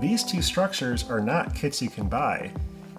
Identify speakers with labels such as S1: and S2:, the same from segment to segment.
S1: these two structures are not kits you can buy.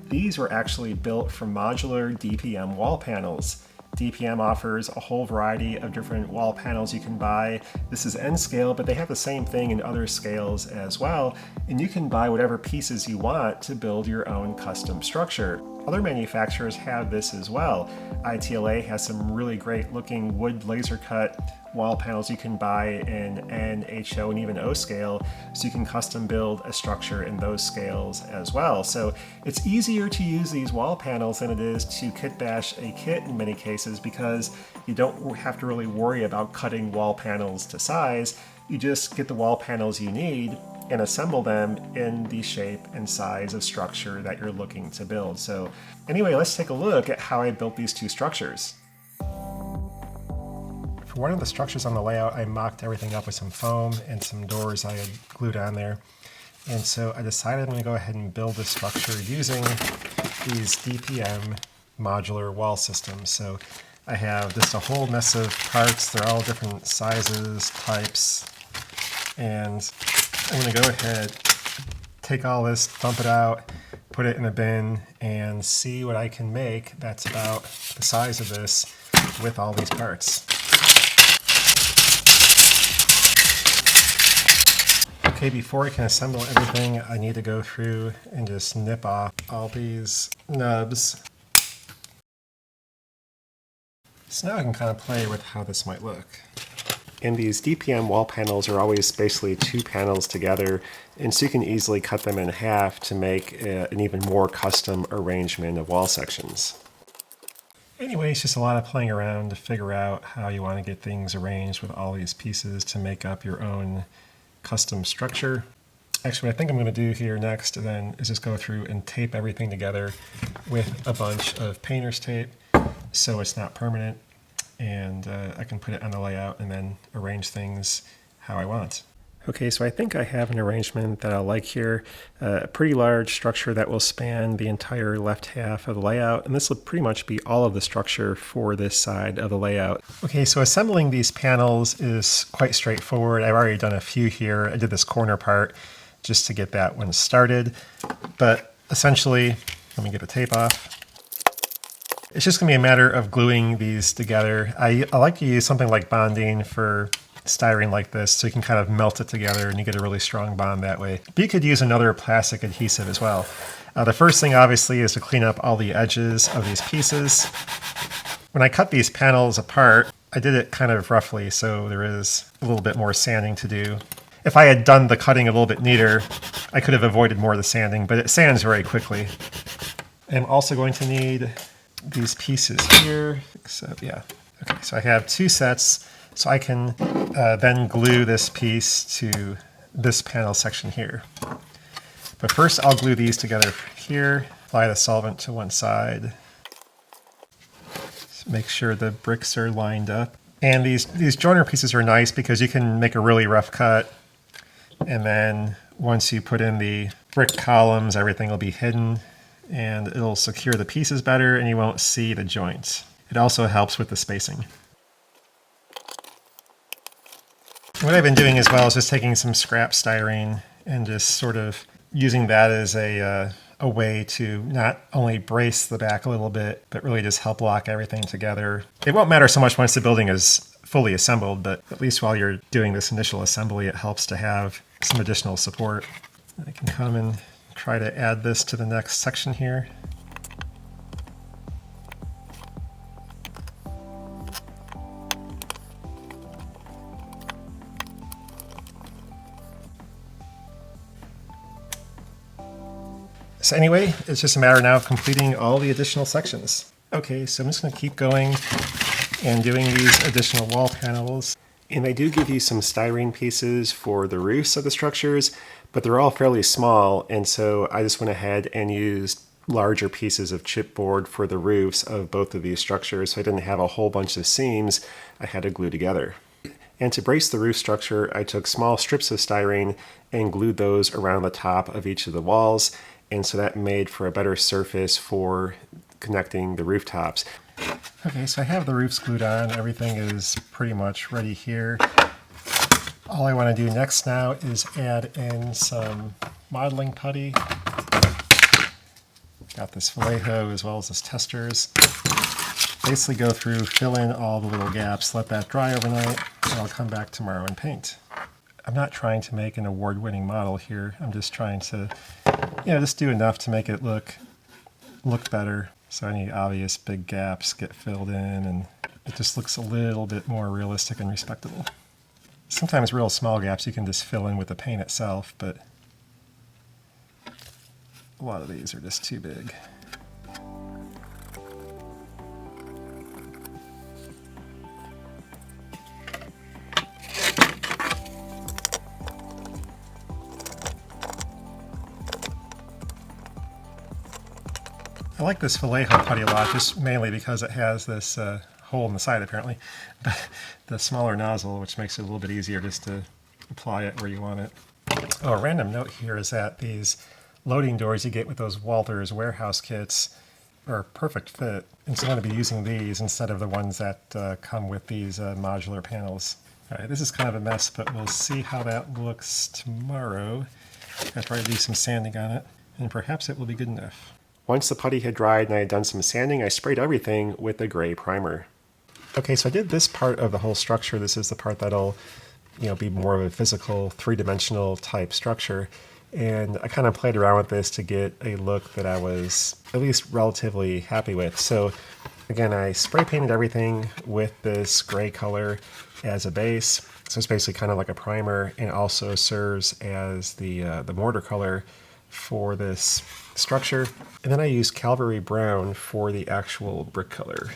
S1: These were actually built from modular DPM wall panels. DPM offers a whole variety of different wall panels you can buy. This is N scale, but they have the same thing in other scales as well, and you can buy whatever pieces you want to build your own custom structure. Other manufacturers have this as well. ITLA has some really great looking wood laser cut wall panels you can buy in N, HO, and even O scale, so you can custom build a structure in those scales as well. So it's easier to use these wall panels than it is to kit bash a kit in many cases, because you don't have to really worry about cutting wall panels to size. You just get the wall panels you need and assemble them in the shape and size of structure that you're looking to build. So anyway, let's take a look at how I built these two structures. For one of the structures on the layout, I mocked everything up with some foam and some doors I had glued on there. And so I decided I'm going to go ahead and build this structure using these DPM modular wall systems. So I have just a whole mess of parts. They're all different sizes, types, and I'm going to go ahead, take all this, dump it out, put it in a bin, and see what I can make that's about the size of this with all these parts. Okay, before I can assemble everything, I need to go through and just nip off all these nubs. So now I can kind of play with how this might look. And these DPM wall panels are always basically two panels together, and so you can easily cut them in half to make an even more custom arrangement of wall sections. Anyway, it's just a lot of playing around to figure out how you want to get things arranged with all these pieces to make up your own custom structure. Actually, what I think I'm going to do here next then is just go through and tape everything together with a bunch of painter's tape so it's not permanent, and I can put it on the layout and then arrange things how I want. Okay, so I think I have an arrangement that I like here. A pretty large structure that will span the entire left half of the layout, and this will pretty much be all of the structure for this side of the layout. Okay, so assembling these panels is quite straightforward. I've already done a few here. I did this corner part just to get that one started, but essentially, let me get the tape off. It's just going to be a matter of gluing these together. I like to use something like bonding for styrene like this, so you can kind of melt it together and you get a really strong bond that way. But you could use another plastic adhesive as well. The first thing obviously is to clean up all the edges of these pieces. When I cut these panels apart, I did it kind of roughly, so there is a little bit more sanding to do. If I had done the cutting a little bit neater, I could have avoided more of the sanding, but it sands very quickly. I'm also going to need these pieces here. So yeah, okay, so I have two sets. So I can then glue this piece to this panel section here. But first I'll glue these together here, apply the solvent to one side. Just make sure the bricks are lined up. And these joiner pieces are nice because you can make a really rough cut, and then once you put in the brick columns, everything will be hidden and it'll secure the pieces better and you won't see the joints. It also helps with the spacing. What I've been doing as well is just taking some scrap styrene and just sort of using that as a way to not only brace the back a little bit, but really just help lock everything together. It won't matter so much once the building is fully assembled, but at least while you're doing this initial assembly, it helps to have some additional support. I can come and try to add this to the next section here. So anyway, it's just a matter now of completing all the additional sections. Okay, so I'm just going to keep going and doing these additional wall panels. And they do give you some styrene pieces for the roofs of the structures, but they're all fairly small, and so I just went ahead and used larger pieces of chipboard for the roofs of both of these structures, so I didn't have a whole bunch of seams I had to glue together. And to brace the roof structure, I took small strips of styrene and glued those around the top of each of the walls, and so that made for a better surface for connecting the rooftops. Okay, so I have the roofs glued on. Everything is pretty much ready here. All I want to do next now is add in some modeling putty. Got this Vallejo as well as this testers. Basically go through, fill in all the little gaps, let that dry overnight, and I'll come back tomorrow and paint. I'm not trying to make an award-winning model here. I'm just trying to, just do enough to make it look better. So any obvious big gaps get filled in, and it just looks a little bit more realistic and respectable. Sometimes real small gaps you can just fill in with the paint itself, but a lot of these are just too big. I like this Vallejo putty a lot, just mainly because it has this hole in the side apparently, but the smaller nozzle, which makes it a little bit easier just to apply it where you want it. Oh, a random note here is that these loading doors you get with those Walters warehouse kits are a perfect fit, and so I'm going to be using these instead of the ones that come with these modular panels. All right, this is kind of a mess, but we'll see how that looks tomorrow. I'll probably do some sanding on it, and perhaps it will be good enough. Once the putty had dried and I had done some sanding, I sprayed everything with a gray primer. Okay, so I did this part of the whole structure. This is the part that'll, be more of a physical, three-dimensional type structure. And I kind of played around with this to get a look that I was at least relatively happy with. So again, I spray painted everything with this gray color as a base. So it's basically kind of like a primer, and also serves as the mortar color for this structure. And then I use Calvary Brown for the actual brick color.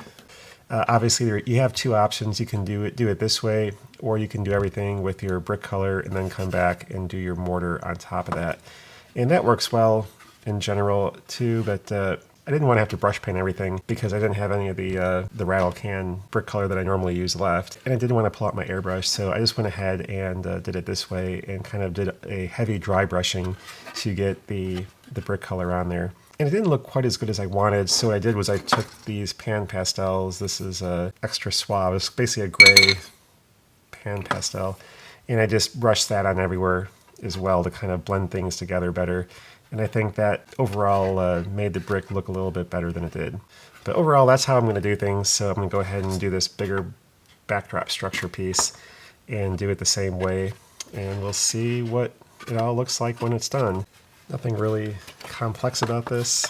S1: Obviously, you have two options. You can do it this way, or you can do everything with your brick color and then come back and do your mortar on top of that. And that works well in general too, but I didn't want to have to brush paint everything because I didn't have any of the rattle can brick color that I normally use left. And I didn't want to pull out my airbrush, so I just went ahead and did it this way and kind of did a heavy dry brushing to get the brick color on there. And it didn't look quite as good as I wanted, so what I did was I took these pan pastels. This is extra suave. It's basically a gray pan pastel. And I just brushed that on everywhere as well to kind of blend things together better. And I think that overall made the brick look a little bit better than it did. But overall, that's how I'm going to do things. So I'm going to go ahead and do this bigger backdrop structure piece and do it the same way. And we'll see what it all looks like when it's done. Nothing really complex about this.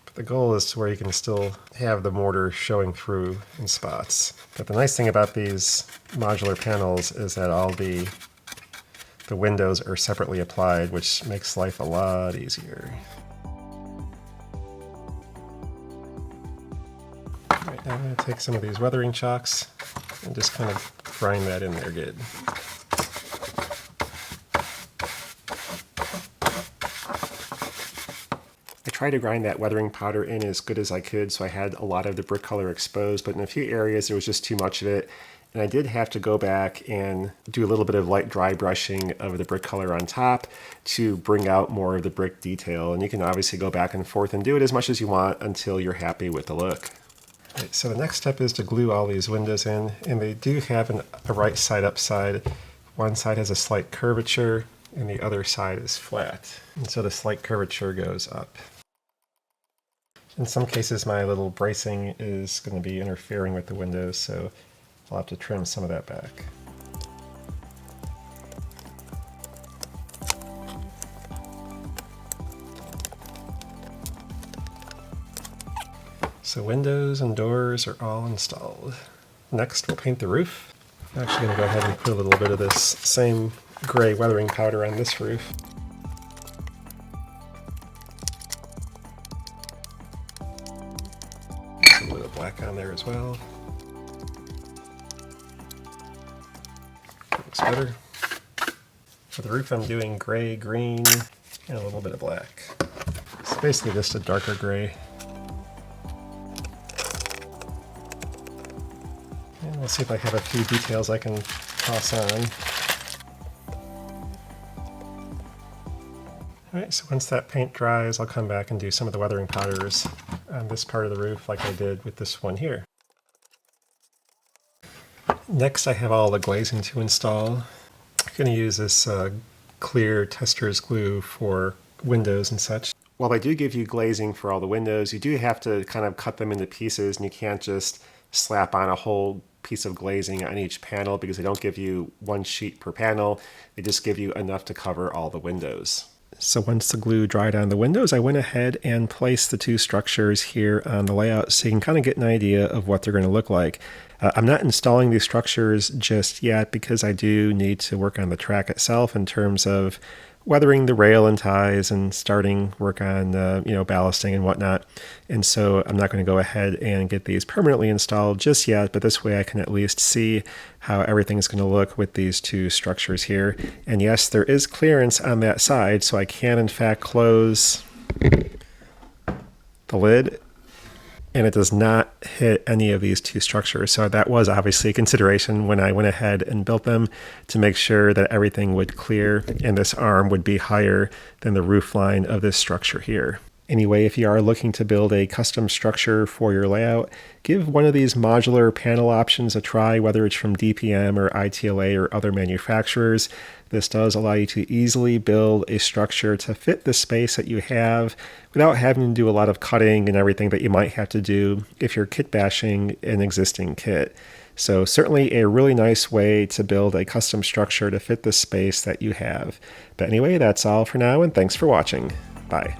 S1: But the goal is to where you can still have the mortar showing through in spots. But the nice thing about these modular panels is that all the windows are separately applied, which makes life a lot easier. Alright, now I'm going to take some of these weathering chalks and just kind of grind that in there good. I tried to grind that weathering powder in as good as I could, so I had a lot of the brick color exposed, but in a few areas there was just too much of it. And I did have to go back and do a little bit of light dry brushing of the brick color on top to bring out more of the brick detail. And you can obviously go back and forth and do it as much as you want until you're happy with the look. Right, so the next step is to glue all these windows in, and they do have a right side up side. One side has a slight curvature and the other side is flat. And so the slight curvature goes up. In some cases my little bracing is going to be interfering with the windows, so I'll have to trim some of that back. So windows and doors are all installed. Next we'll paint the roof. I'm actually going to go ahead and put a little bit of this same gray weathering powder on this roof. Put a little bit of black on there as well. Looks better. For the roof I'm doing gray, green, and a little bit of black. It's basically just a darker gray. And we'll see if I have a few details I can toss on. Alright, so once that paint dries, I'll come back and do some of the weathering powders on this part of the roof like I did with this one here. Next I have all the glazing to install. I'm going to use this clear tester's glue for windows and such. While they do give you glazing for all the windows, you do have to kind of cut them into pieces, and you can't just slap on a whole piece of glazing on each panel because they don't give you one sheet per panel. They just give you enough to cover all the windows. So once the glue dried on the windows, I went ahead and placed the two structures here on the layout so you can kind of get an idea of what they're going to look like. I'm not installing these structures just yet because I do need to work on the track itself in terms of weathering the rail and ties and starting work on ballasting and whatnot. And so I'm not going to go ahead and get these permanently installed just yet, but this way I can at least see how everything's going to look with these two structures here. And yes, there is clearance on that side, so I can in fact close the lid, and it does not hit any of these two structures. So that was obviously a consideration when I went ahead and built them, to make sure that everything would clear and this arm would be higher than the roof line of this structure here. Anyway, if you are looking to build a custom structure for your layout, give one of these modular panel options a try, whether it's from DPM or ITLA or other manufacturers. This does allow you to easily build a structure to fit the space that you have without having to do a lot of cutting and everything that you might have to do if you're kit bashing an existing kit. So certainly a really nice way to build a custom structure to fit the space that you have. But anyway, that's all for now, and thanks for watching. Bye.